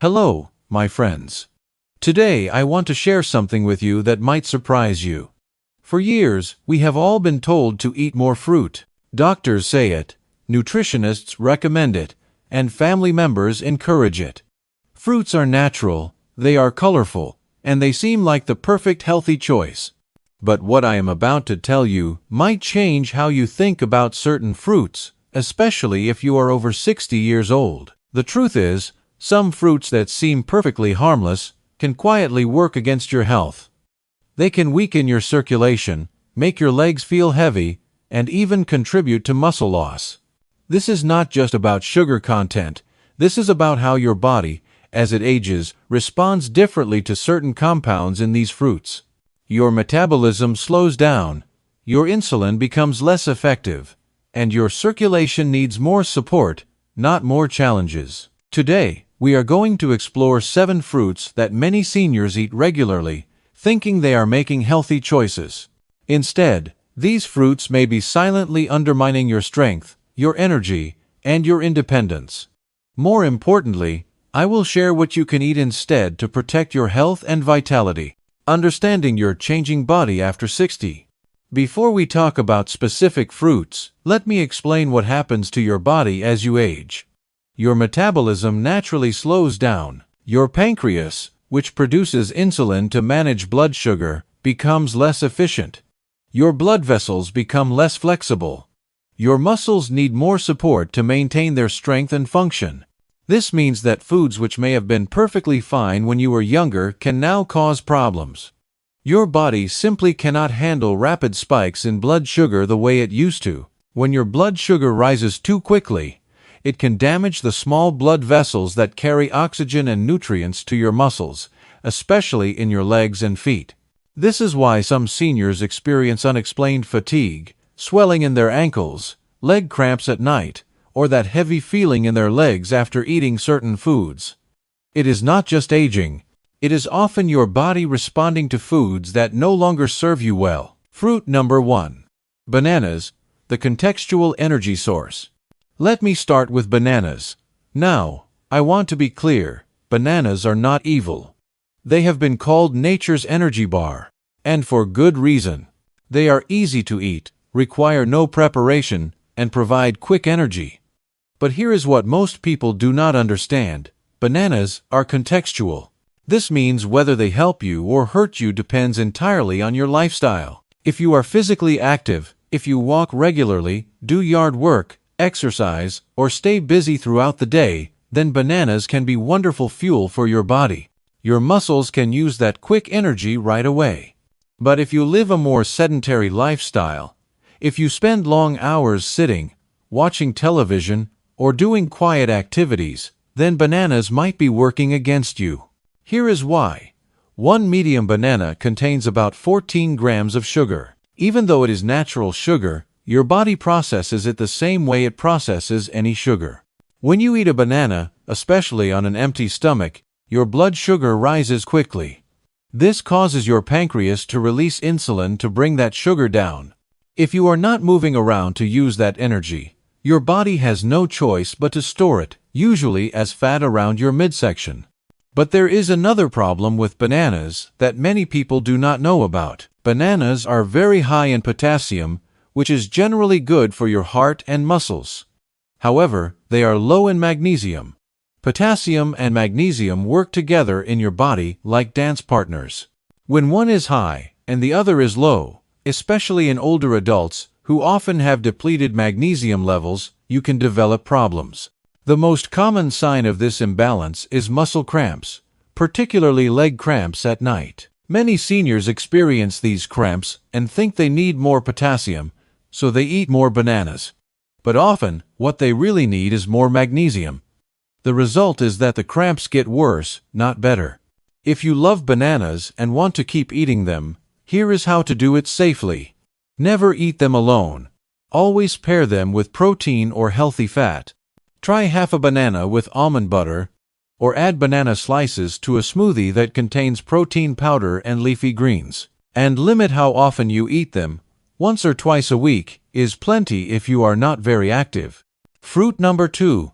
Hello, my friends. Today I want to share something with you that might surprise you. For years, we have all been told to eat more fruit. Doctors say it, nutritionists recommend it, and family members encourage it. Fruits are natural, they are colorful, and they seem like the perfect healthy choice. But what I am about to tell you might change how you think about certain fruits, especially if you are over 60 years old. The truth is, some fruits that seem perfectly harmless can quietly work against your health. They can weaken your circulation, make your legs feel heavy, and even contribute to muscle loss. This is not just about sugar content. This is about how your body, as it ages, responds differently to certain compounds in these fruits. Your metabolism slows down, your insulin becomes less effective, and your circulation needs more support, not more challenges. Today, we are going to explore 7 fruits that many seniors eat regularly, thinking they are making healthy choices. Instead, these fruits may be silently undermining your strength, your energy, and your independence. More importantly, I will share what you can eat instead to protect your health and vitality. Understanding your changing body after 60. Before we talk about specific fruits, let me explain what happens to your body as you age. Your metabolism naturally slows down. Your pancreas, which produces insulin to manage blood sugar, becomes less efficient. Your blood vessels become less flexible. Your muscles need more support to maintain their strength and function. This means that foods which may have been perfectly fine when you were younger can now cause problems. Your body simply cannot handle rapid spikes in blood sugar the way it used to. When your blood sugar rises too quickly, it can damage the small blood vessels that carry oxygen and nutrients to your muscles, especially in your legs and feet. This is why some seniors experience unexplained fatigue, swelling in their ankles, leg cramps at night, or that heavy feeling in their legs after eating certain foods. It is not just aging. It is often your body responding to foods that no longer serve you well. Fruit number 1. Bananas, the contextual energy source. Let me start with bananas. Now, I want to be clear, bananas are not evil. They have been called nature's energy bar, and for good reason. They are easy to eat, require no preparation, and provide quick energy. But here is what most people do not understand. Bananas are contextual. This means whether they help you or hurt you depends entirely on your lifestyle. If you are physically active, if you walk regularly, do yard work, exercise, or stay busy throughout the day, then bananas can be wonderful fuel for your body. Your muscles can use that quick energy right away. But if you live a more sedentary lifestyle, if you spend long hours sitting, watching television, or doing quiet activities, then bananas might be working against you. Here is why. 1 medium banana contains about 14 grams of sugar. Even though it is natural sugar, your body processes it the same way it processes any sugar. When you eat a banana, especially on an empty stomach, your blood sugar rises quickly. This causes your pancreas to release insulin to bring that sugar down. If you are not moving around to use that energy, your body has no choice but to store it, usually as fat around your midsection. But there is another problem with bananas that many people do not know about. Bananas are very high in potassium, which is generally good for your heart and muscles. However, they are low in magnesium. Potassium and magnesium work together in your body like dance partners. When one is high and the other is low, especially in older adults who often have depleted magnesium levels, you can develop problems. The most common sign of this imbalance is muscle cramps, particularly leg cramps at night. Many seniors experience these cramps and think they need more potassium, so they eat more bananas. But often, what they really need is more magnesium. The result is that the cramps get worse, not better. If you love bananas and want to keep eating them, here is how to do it safely. Never eat them alone. Always pair them with protein or healthy fat. Try half a banana with almond butter, or add banana slices to a smoothie that contains protein powder and leafy greens. And limit how often you eat them. Once or twice a week is plenty if you are not very active. Fruit number 2.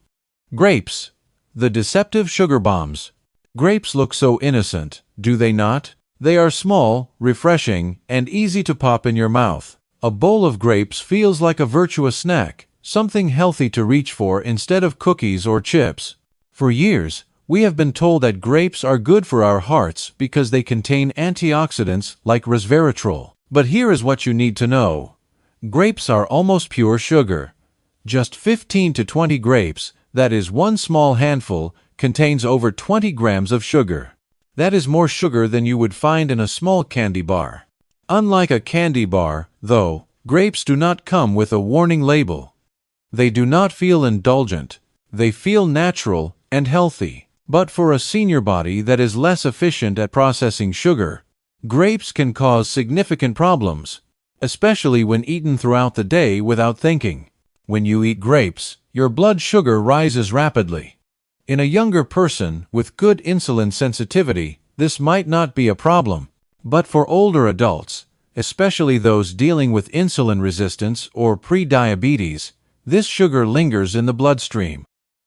Grapes, the deceptive sugar bombs. Grapes look so innocent, do they not? They are small, refreshing, and easy to pop in your mouth. A bowl of grapes feels like a virtuous snack, something healthy to reach for instead of cookies or chips. For years, we have been told that grapes are good for our hearts because they contain antioxidants like resveratrol. But here is what you need to know. Grapes are almost pure sugar. Just 15 to 20 grapes, that is one small handful, contains over 20 grams of sugar. That is more sugar than you would find in a small candy bar. Unlike a candy bar, though, grapes do not come with a warning label. They do not feel indulgent. They feel natural and healthy. But for a senior body that is less efficient at processing sugar, grapes can cause significant problems, especially when eaten throughout the day without thinking. When you eat grapes, your blood sugar rises rapidly. In a younger person with good insulin sensitivity, this might not be a problem. But for older adults, especially those dealing with insulin resistance or pre-diabetes, this sugar lingers in the bloodstream.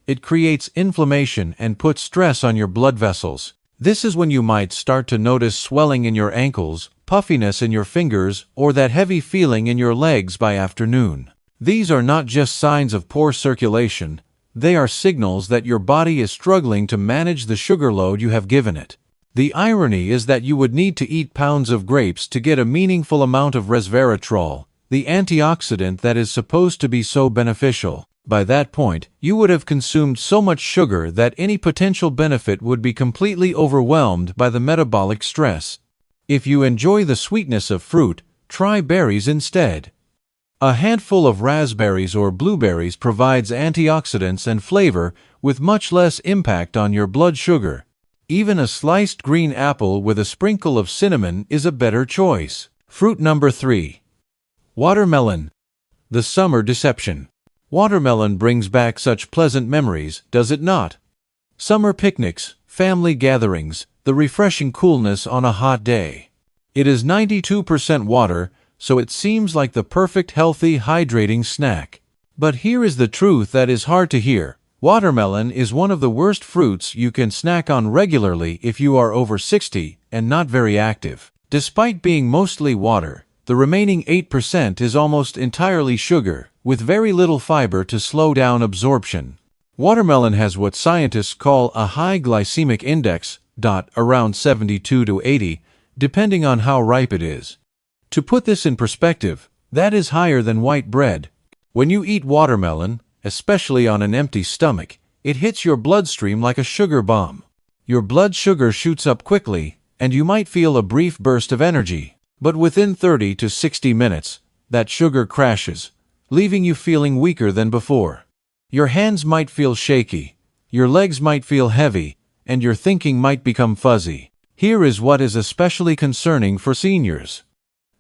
It creates inflammation and puts stress on your blood vessels. This is when you might start to notice swelling in your ankles, puffiness in your fingers, or that heavy feeling in your legs by afternoon. These are not just signs of poor circulation. They are signals that your body is struggling to manage the sugar load you have given it. The irony is that you would need to eat pounds of grapes to get a meaningful amount of resveratrol, the antioxidant that is supposed to be so beneficial. By that point, you would have consumed so much sugar that any potential benefit would be completely overwhelmed by the metabolic stress. If you enjoy the sweetness of fruit, try berries instead. A handful of raspberries or blueberries provides antioxidants and flavor with much less impact on your blood sugar. Even a sliced green apple with a sprinkle of cinnamon is a better choice. Fruit number 3. Watermelon. The summer deception. Watermelon brings back such pleasant memories, does it not? Summer picnics, family gatherings, the refreshing coolness on a hot day. It is 92% water, so it seems like the perfect healthy hydrating snack. But here is the truth that is hard to hear. Watermelon is one of the worst fruits you can snack on regularly if you are over 60 and not very active. Despite being mostly water, the remaining 8% is almost entirely sugar, with very little fiber to slow down absorption. Watermelon has what scientists call a high glycemic index, around 72 to 80, depending on how ripe it is. To put this in perspective, that is higher than white bread. When you eat watermelon, especially on an empty stomach, it hits your bloodstream like a sugar bomb. Your blood sugar shoots up quickly, and you might feel a brief burst of energy. But within 30 to 60 minutes, that sugar crashes, leaving you feeling weaker than before. Your hands might feel shaky, your legs might feel heavy, and your thinking might become fuzzy. Here is what is especially concerning for seniors.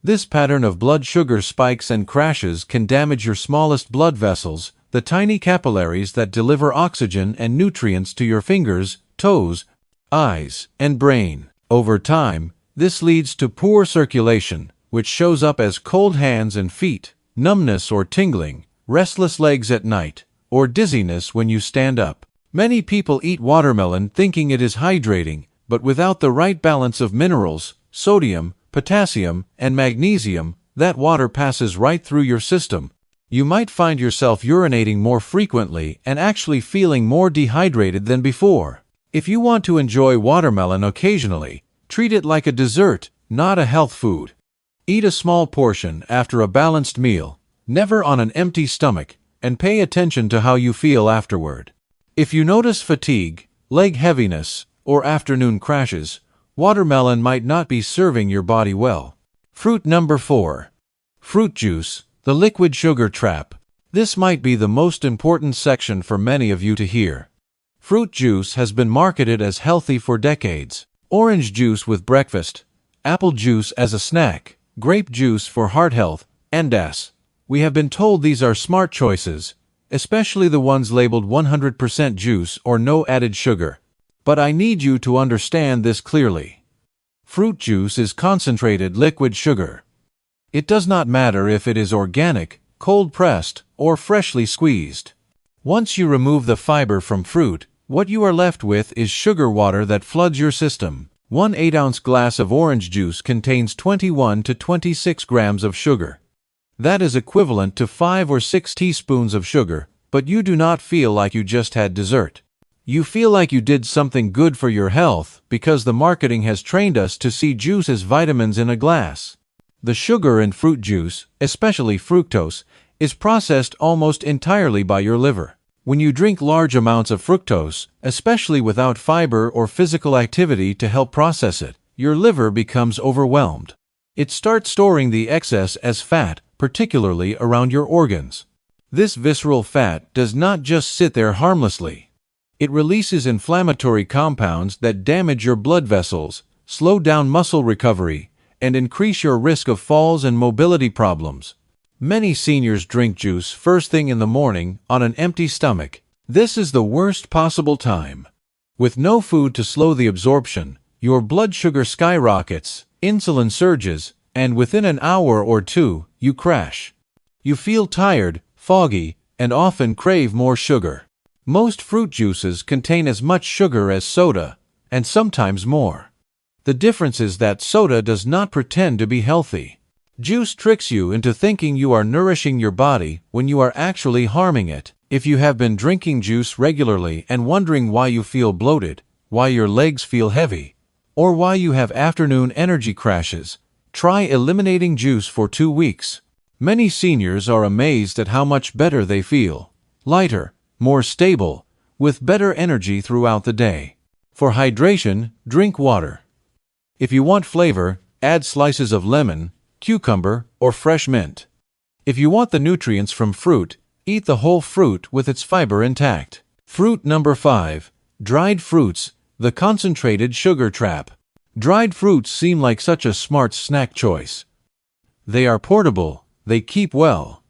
This pattern of blood sugar spikes and crashes can damage your smallest blood vessels, the tiny capillaries that deliver oxygen and nutrients to your fingers, toes, eyes, and brain. Over time, this leads to poor circulation, which shows up as cold hands and feet, numbness or tingling, restless legs at night, or dizziness when you stand up. Many people eat watermelon thinking it is hydrating, but without the right balance of minerals, sodium, potassium, and magnesium, that water passes right through your system. You might find yourself urinating more frequently and actually feeling more dehydrated than before. If you want to enjoy watermelon occasionally, treat it like a dessert, not a health food. Eat a small portion after a balanced meal, never on an empty stomach, and pay attention to how you feel afterward. If you notice fatigue, leg heaviness, or afternoon crashes, watermelon might not be serving your body well. Fruit number 4. Fruit juice, the liquid sugar trap. This might be the most important section for many of you to hear. Fruit juice has been marketed as healthy for decades. Orange juice with breakfast, apple juice as a snack, grape juice for heart health, and as. We have been told these are smart choices, especially the ones labeled 100% juice or no added sugar. But I need you to understand this clearly. Fruit juice is concentrated liquid sugar. It does not matter if it is organic, cold-pressed, or freshly squeezed. Once you remove the fiber from fruit, What you are left with is sugar water that floods your system. One 8-ounce glass of orange juice contains 21 to 26 grams of sugar. That is equivalent to 5 or 6 teaspoons of sugar, but you do not feel like you just had dessert. You feel like you did something good for your health because the marketing has trained us to see juice as vitamins in a glass. The sugar in fruit juice, especially fructose, is processed almost entirely by your liver. When you drink large amounts of fructose, especially without fiber or physical activity to help process it, your liver becomes overwhelmed. It starts storing the excess as fat, particularly around your organs. This visceral fat does not just sit there harmlessly. It releases inflammatory compounds that damage your blood vessels, slow down muscle recovery, and increase your risk of falls and mobility problems. Many seniors drink juice first thing in the morning on an empty stomach. This is the worst possible time. With no food to slow the absorption, your blood sugar skyrockets, insulin surges, and within an hour or two, you crash. You feel tired, foggy, and often crave more sugar. Most fruit juices contain as much sugar as soda, and sometimes more. The difference is that soda does not pretend to be healthy. Juice tricks you into thinking you are nourishing your body when you are actually harming it. If you have been drinking juice regularly and wondering why you feel bloated, why your legs feel heavy, or why you have afternoon energy crashes, try eliminating juice for 2 weeks. Many seniors are amazed at how much better they feel. Lighter, more stable, with better energy throughout the day. For hydration, drink water. If you want flavor, add slices of lemon, cucumber, or fresh mint. If you want the nutrients from fruit, eat the whole fruit with its fiber intact. Fruit number 5. Dried fruits, the concentrated sugar trap. Dried fruits seem like such a smart snack choice. They are portable, they keep well,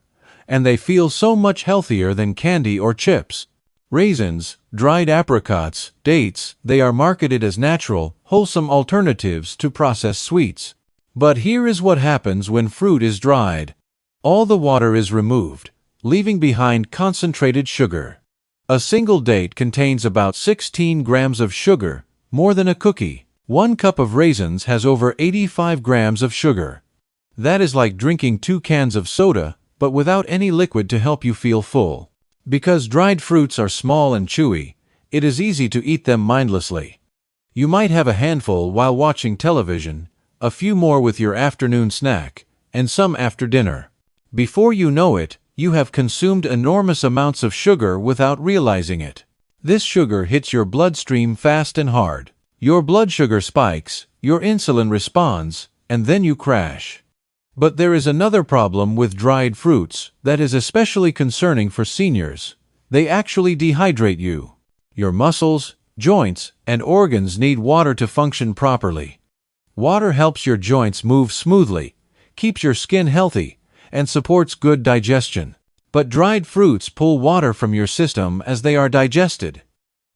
and they feel so much healthier than candy or chips. Raisins, dried apricots, dates, they are marketed as natural, wholesome alternatives to processed sweets. But here is what happens when fruit is dried. All the water is removed, leaving behind concentrated sugar. A single date contains about 16 grams of sugar, more than a cookie. 1 cup of raisins has over 85 grams of sugar. That is like drinking 2 cans of soda, but without any liquid to help you feel full. Because dried fruits are small and chewy, it is easy to eat them mindlessly. You might have a handful while watching television, a few more with your afternoon snack, and some after dinner. Before you know it, you have consumed enormous amounts of sugar without realizing it. This sugar hits your bloodstream fast and hard. Your blood sugar spikes, your insulin responds, and then you crash. But there is another problem with dried fruits that is especially concerning for seniors. They actually dehydrate you. Your muscles, joints, and organs need water to function properly. Water helps your joints move smoothly, keeps your skin healthy, and supports good digestion. But dried fruits pull water from your system as they are digested.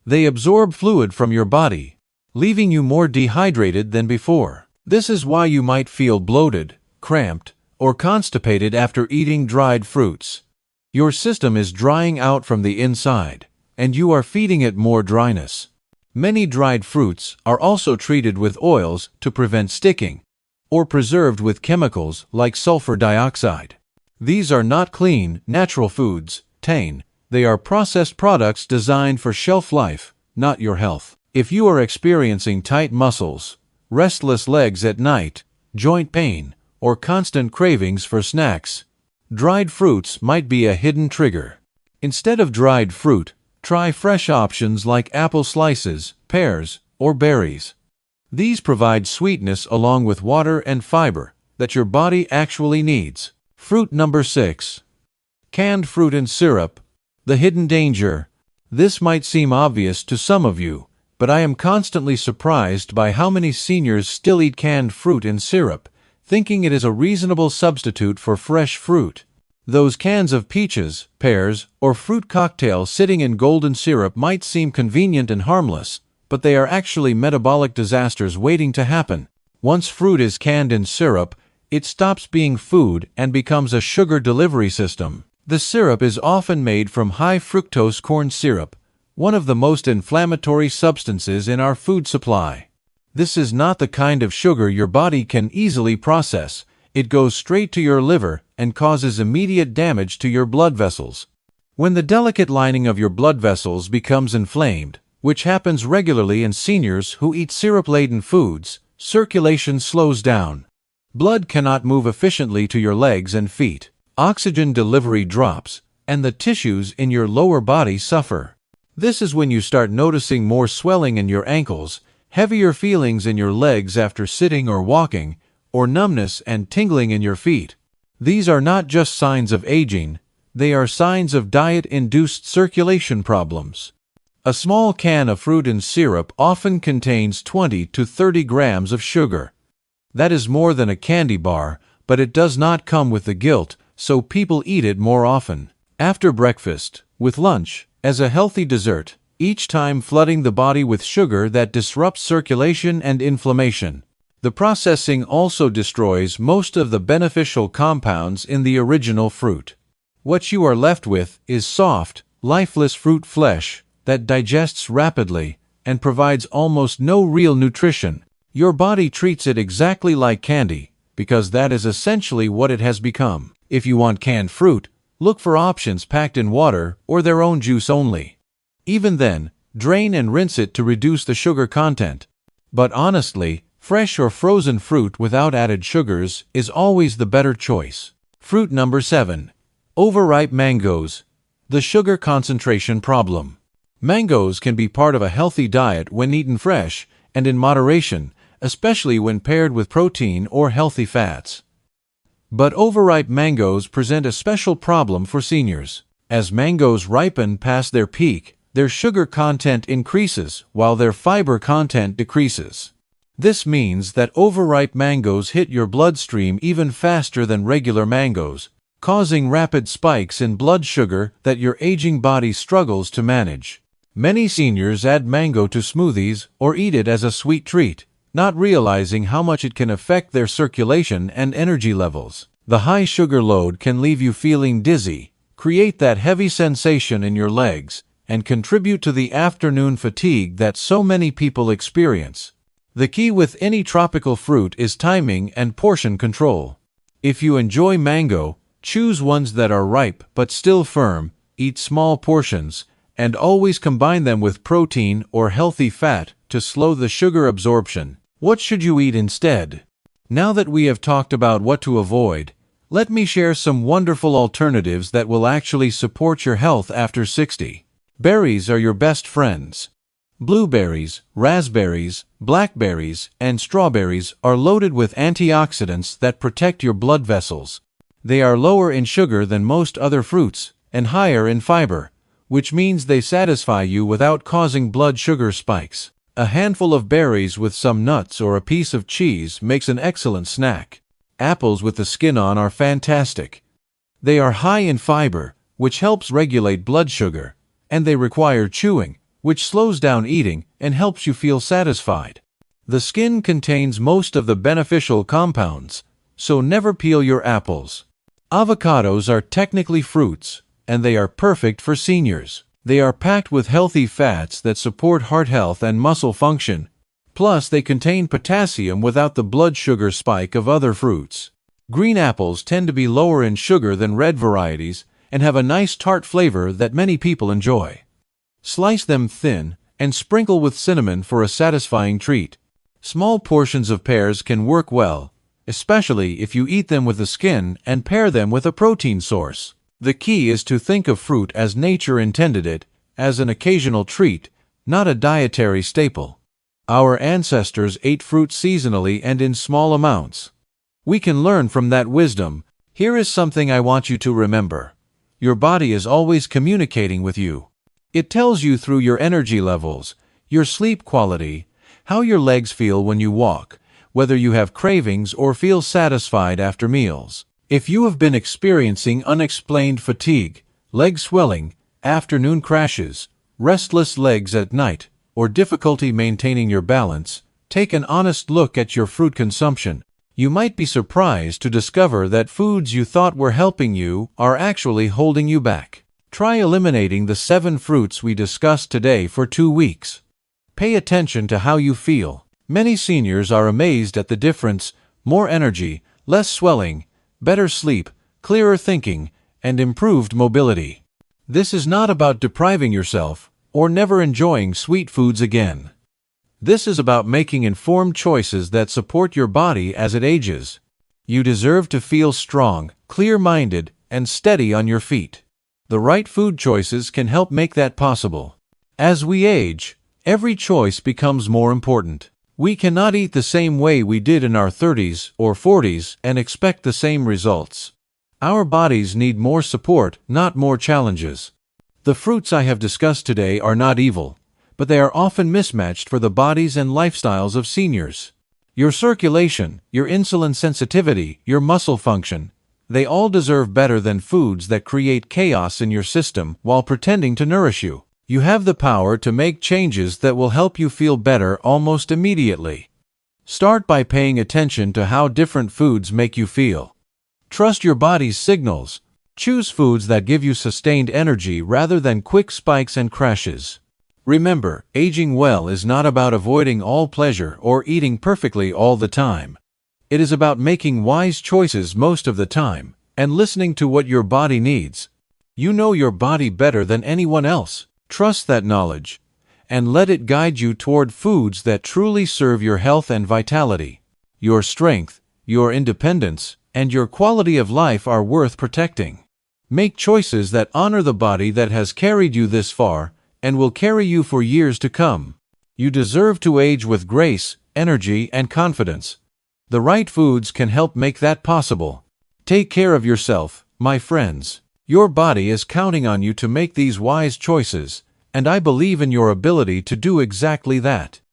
They absorb fluid from your body, leaving you more dehydrated than before. This is why you might feel bloated, cramped, or constipated after eating dried fruits. Your system is drying out from the inside, and you are feeding it more dryness. Many dried fruits are also treated with oils to prevent sticking, or preserved with chemicals like sulfur dioxide. These are not clean, natural foods, TANE. They are processed products designed for shelf life, not your health. If you are experiencing tight muscles, restless legs at night, joint pain, or constant cravings for snacks, dried fruits might be a hidden trigger. Instead of dried fruit, try fresh options like apple slices, pears, or berries. These provide sweetness along with water and fiber that your body actually needs. Fruit number 6. Canned fruit and syrup, the hidden danger. This might seem obvious to some of you, but I am constantly surprised by how many seniors still eat canned fruit and syrup, thinking it is a reasonable substitute for fresh fruit. Those cans of peaches, pears, or fruit cocktails sitting in golden syrup might seem convenient and harmless, but they are actually metabolic disasters waiting to happen. Once fruit is canned in syrup, it stops being food and becomes a sugar delivery system. The syrup is often made from high fructose corn syrup, one of the most inflammatory substances in our food supply. This is not the kind of sugar your body can easily process. It goes straight to your liver and causes immediate damage to your blood vessels. When the delicate lining of your blood vessels becomes inflamed, which happens regularly in seniors who eat syrup-laden foods, circulation slows down. Blood cannot move efficiently to your legs and feet. Oxygen delivery drops, and the tissues in your lower body suffer. This is when you start noticing more swelling in your ankles, heavier feelings in your legs after sitting or walking, or numbness and tingling in your feet. These are not just signs of aging, they are signs of diet-induced circulation problems. A small can of fruit and syrup often contains 20 to 30 grams of sugar. That is more than a candy bar, but it does not come with the guilt, so people eat it more often. After breakfast, with lunch, as a healthy dessert, each time flooding the body with sugar that disrupts circulation and inflammation. The processing also destroys most of the beneficial compounds in the original fruit. What you are left with is soft, lifeless fruit flesh that digests rapidly and provides almost no real nutrition. Your body treats it exactly like candy, because that is essentially what it has become. If you want canned fruit, look for options packed in water or their own juice only. Even then, drain and rinse it to reduce the sugar content. But honestly, fresh or frozen fruit without added sugars is always the better choice. Fruit number 7. Overripe mangoes. The sugar concentration problem. Mangoes can be part of a healthy diet when eaten fresh and in moderation, especially when paired with protein or healthy fats. But overripe mangoes present a special problem for seniors. As mangoes ripen past their peak, their sugar content increases while their fiber content decreases. This means that overripe mangoes hit your bloodstream even faster than regular mangoes, causing rapid spikes in blood sugar that your aging body struggles to manage. Many seniors add mango to smoothies or eat it as a sweet treat, not realizing how much it can affect their circulation and energy levels. The high sugar load can leave you feeling dizzy, create that heavy sensation in your legs, and contribute to the afternoon fatigue that so many people experience. The key with any tropical fruit is timing and portion control. If you enjoy mango, choose ones that are ripe but still firm, eat small portions, and always combine them with protein or healthy fat to slow the sugar absorption. What should you eat instead? Now that we have talked about what to avoid, let me share some wonderful alternatives that will actually support your health after 60. Berries are your best friends. Blueberries, raspberries, blackberries, and strawberries are loaded with antioxidants that protect your blood vessels. They are lower in sugar than most other fruits and higher in fiber, which means they satisfy you without causing blood sugar spikes. A handful of berries with some nuts or a piece of cheese makes an excellent snack. Apples with the skin on are fantastic. They are high in fiber, which helps regulate blood sugar, and they require chewing, which slows down eating and helps you feel satisfied. The skin contains most of the beneficial compounds, so never peel your apples. Avocados are technically fruits, and they are perfect for seniors. They are packed with healthy fats that support heart health and muscle function. Plus, they contain potassium without the blood sugar spike of other fruits. Green apples tend to be lower in sugar than red varieties and have a nice tart flavor that many people enjoy. Slice them thin and sprinkle with cinnamon for a satisfying treat. Small portions of pears can work well, especially if you eat them with the skin and pair them with a protein source. The key is to think of fruit as nature intended it, as an occasional treat, not a dietary staple. Our ancestors ate fruit seasonally and in small amounts. We can learn from that wisdom. Here is something I want you to remember. Your body is always communicating with you. It tells you through your energy levels, your sleep quality, how your legs feel when you walk, whether you have cravings or feel satisfied after meals. If you have been experiencing unexplained fatigue, leg swelling, afternoon crashes, restless legs at night, or difficulty maintaining your balance, take an honest look at your fruit consumption. You might be surprised to discover that foods you thought were helping you are actually holding you back. Try eliminating the 7 fruits we discussed today for 2 weeks. Pay attention to how you feel. Many seniors are amazed at the difference: more energy, less swelling, better sleep, clearer thinking, and improved mobility. This is not about depriving yourself or never enjoying sweet foods again. This is about making informed choices that support your body as it ages. You deserve to feel strong, clear-minded, and steady on your feet. The right food choices can help make that possible. As we age, every choice becomes more important. We cannot eat the same way we did in our 30s or 40s and expect the same results. Our bodies need more support, not more challenges. The fruits I have discussed today are not evil, but they are often mismatched for the bodies and lifestyles of seniors. Your circulation, your insulin sensitivity, your muscle function, they all deserve better than foods that create chaos in your system while pretending to nourish you. You have the power to make changes that will help you feel better almost immediately. Start by paying attention to how different foods make you feel. Trust your body's signals. Choose foods that give you sustained energy rather than quick spikes and crashes. Remember, aging well is not about avoiding all pleasure or eating perfectly all the time. It is about making wise choices most of the time and listening to what your body needs. You know your body better than anyone else. Trust that knowledge and let it guide you toward foods that truly serve your health and vitality. Your strength, your independence, and your quality of life are worth protecting. Make choices that honor the body that has carried you this far and will carry you for years to come. You deserve to age with grace, energy, and confidence. The right foods can help make that possible. Take care of yourself, my friends. Your body is counting on you to make these wise choices, and I believe in your ability to do exactly that.